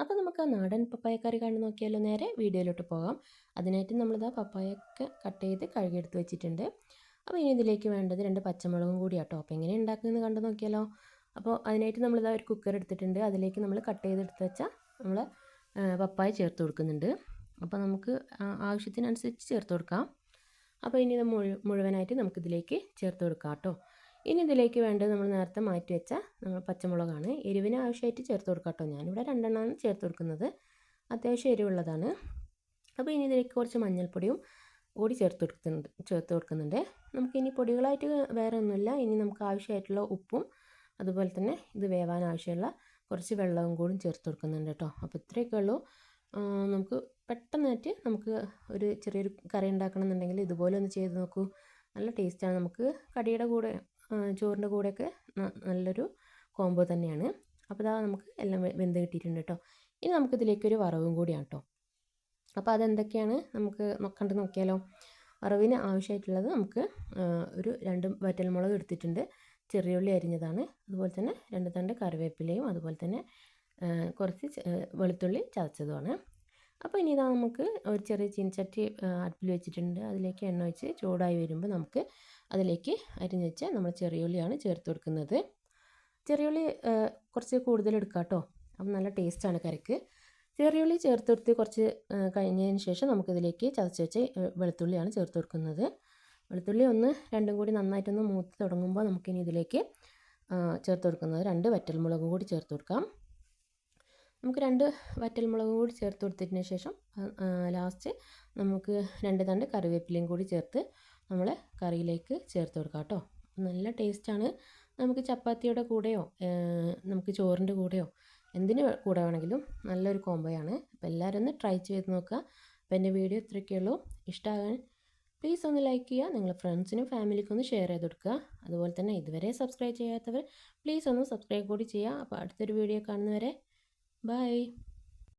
അപ്പോൾ നമുക്ക് ആ നാടൻ പപ്പായ കറി കണ്ടു നോക്കിയാലോ. നേരെ വീഡിയോയിലോട്ട് പോകാം. അതിനായിട്ട് നമ്മളിതാ പപ്പായൊക്കെ കട്ട് ചെയ്ത് കഴുകിയെടുത്ത് വെച്ചിട്ടുണ്ട്. അപ്പോൾ ഇനി ഇതിലേക്ക് വേണ്ടത് 2 പച്ചമുളകും കൂടി ആട്ടോ. അപ്പോൾ എങ്ങനെ ഉണ്ടാക്കുന്നതെന്ന് കണ്ടു നോക്കിയാലോ. അപ്പോൾ അതിനായിട്ട് നമ്മളിതാ ഒരു കുക്കർ എടുത്തിട്ടുണ്ട്. അതിലേക്ക് നമ്മൾ കട്ട് ചെയ്തെടുത്ത് വെച്ചാൽ നമ്മൾ പപ്പായ ചേർത്ത് കൊടുക്കുന്നുണ്ട്. അപ്പോൾ നമുക്ക് ആവശ്യത്തിനനുസരിച്ച് ചേർത്ത് കൊടുക്കാം. അപ്പോൾ ഇനി ഇത് മുഴുവനായിട്ട് നമുക്കിതിലേക്ക് ചേർത്ത് കൊടുക്കാം കേട്ടോ. ഇനി ഇതിലേക്ക് വേണ്ടത് നമ്മൾ നേരത്തെ മാറ്റി വെച്ച നമ്മൾ പച്ചമുളകാണ്. എരിവിന് ആവശ്യമായിട്ട് ചേർത്ത് കൊടുക്കാം കേട്ടോ. ഞാനിവിടെ 2 എണ്ണമാണ് ചേർത്ത് കൊടുക്കുന്നത്. അത്യാവശ്യം എരിവുള്ളതാണ്. അപ്പോൾ ഇനി ഇതിലേക്ക് കുറച്ച് മഞ്ഞൾപ്പൊടിയും കൂടി ചേർത്ത് കൊടുക്കുന്നുണ്ട്. നമുക്കിനി പൊടികളായിട്ട് വേറെ ഒന്നുമില്ല. ഇനി നമുക്ക് ആവശ്യമായിട്ടുള്ള ഉപ്പും അതുപോലെ തന്നെ ഇത് വേവാൻ ആവശ്യമുള്ള കുറച്ച് വെള്ളവും കൂടി ചേർത്ത് കൊടുക്കുന്നുണ്ട് കേട്ടോ. അപ്പോൾ ഇത്രയൊക്കെ ഉള്ളൂ. നമുക്ക് പെട്ടെന്നായിട്ട് നമുക്ക് ഒരു ചെറിയൊരു കറി ഉണ്ടാക്കണമെന്നുണ്ടെങ്കിൽ ഇതുപോലെ ഒന്ന് ചെയ്ത് നോക്കൂ. നല്ല ടേസ്റ്റാണ്. നമുക്ക് കടിയുടെ കൂടെ ചോറിൻ്റെ കൂടെയൊക്കെ നല്ലൊരു കോംബോ തന്നെയാണ്. അപ്പോൾ ഇതാ നമുക്ക് എല്ലാം വെന്ത് കിട്ടിയിട്ടുണ്ട് കേട്ടോ. ഇനി നമുക്കിതിലേക്കൊരു വറവും കൂടിയാണ് കേട്ടോ. അപ്പോൾ അതെന്തൊക്കെയാണ് നമുക്ക് കണ്ട് നോക്കിയാലോ. വറവിന് ആവശ്യമായിട്ടുള്ളത് നമുക്ക് ഒരു 2 വറ്റൽമുളക് എടുത്തിട്ടുണ്ട്. ചെറിയ ഉള്ളി അരിഞ്ഞതാണ്. അതുപോലെ തന്നെ 2 തണ്ട് കറിവേപ്പിലയും അതുപോലെ തന്നെ കുറച്ച് വെളുത്തുള്ളി ചതച്ചതുമാണ്. അപ്പോൾ ഇനി ഇതാ നമുക്ക് ഒരു ചെറിയ ചീനച്ചട്ടി അടുപ്പിൽ വെച്ചിട്ടുണ്ട്. അതിലേക്ക് എണ്ണ ഒഴിച്ച് ചൂടായി വരുമ്പോൾ നമുക്ക് അതിലേക്ക് അരിഞ്ഞ് വെച്ച് നമ്മൾ ചെറിയ ഉള്ളിയാണ് ചേർത്ത് കൊടുക്കുന്നത്. ചെറിയ ഉള്ളി കുറച്ച് കൂടുതൽ എടുക്കാം കേട്ടോ. അപ്പം നല്ല ടേസ്റ്റാണ് കറിക്ക്. ചെറിയ ഉള്ളി ചേർത്ത് കൊടുത്ത് കുറച്ച് കഴിഞ്ഞതിന് ശേഷം നമുക്കിതിലേക്ക് ചതച്ച് വെച്ച് വെളുത്തുള്ളിയാണ് ചേർത്ത് കൊടുക്കുന്നത്. വെളുത്തുള്ളി രണ്ടും കൂടി നന്നായിട്ടൊന്ന് മൂത്ത് തുടങ്ങുമ്പോൾ നമുക്കിനി ഇതിലേക്ക് ചേർത്ത് കൊടുക്കുന്നത് 2 വറ്റൽമുളകും കൂടി ചേർത്ത് കൊടുക്കാം. നമുക്ക് 2 വറ്റൽമുളകും കൂടി ചേർത്ത് കൊടുത്തതിന് ശേഷം ലാസ്റ്റ് നമുക്ക് 2 തണ്ട് കറിവേപ്പിലയും കൂടി ചേർത്ത് നമ്മൾ കറിയിലേക്ക് ചേർത്ത് കൊടുക്കാം കേട്ടോ. നല്ല ടേസ്റ്റാണ്. നമുക്ക് ചപ്പാത്തിയുടെ കൂടെയോ നമുക്ക് ചോറിൻ്റെ കൂടെയോ എന്തിന് കൂടെ വേണമെങ്കിലും നല്ലൊരു കോംബോയാണ്. അപ്പോൾ എല്ലാവരും ഒന്ന് ട്രൈ ചെയ്ത് നോക്കുക. അപ്പോൾ എൻ്റെ വീഡിയോ ഇത്രയൊക്കെയുള്ളൂ. ഇഷ്ടമാകാൻ പ്ലീസ് ഒന്ന് ലൈക്ക് ചെയ്യുക. നിങ്ങളുടെ ഫ്രണ്ട്സിനും ഫാമിലിക്കും ഒന്ന് ഷെയർ ചെയ്ത് കൊടുക്കുക. അതുപോലെ തന്നെ ഇതുവരെ സബ്സ്ക്രൈബ് ചെയ്യാത്തവർ പ്ലീസ് ഒന്ന് സബ്സ്ക്രൈബ് കൂടി ചെയ്യുക. അപ്പോൾ അടുത്തൊരു വീഡിയോ കാണുന്നവരെ ബൈ.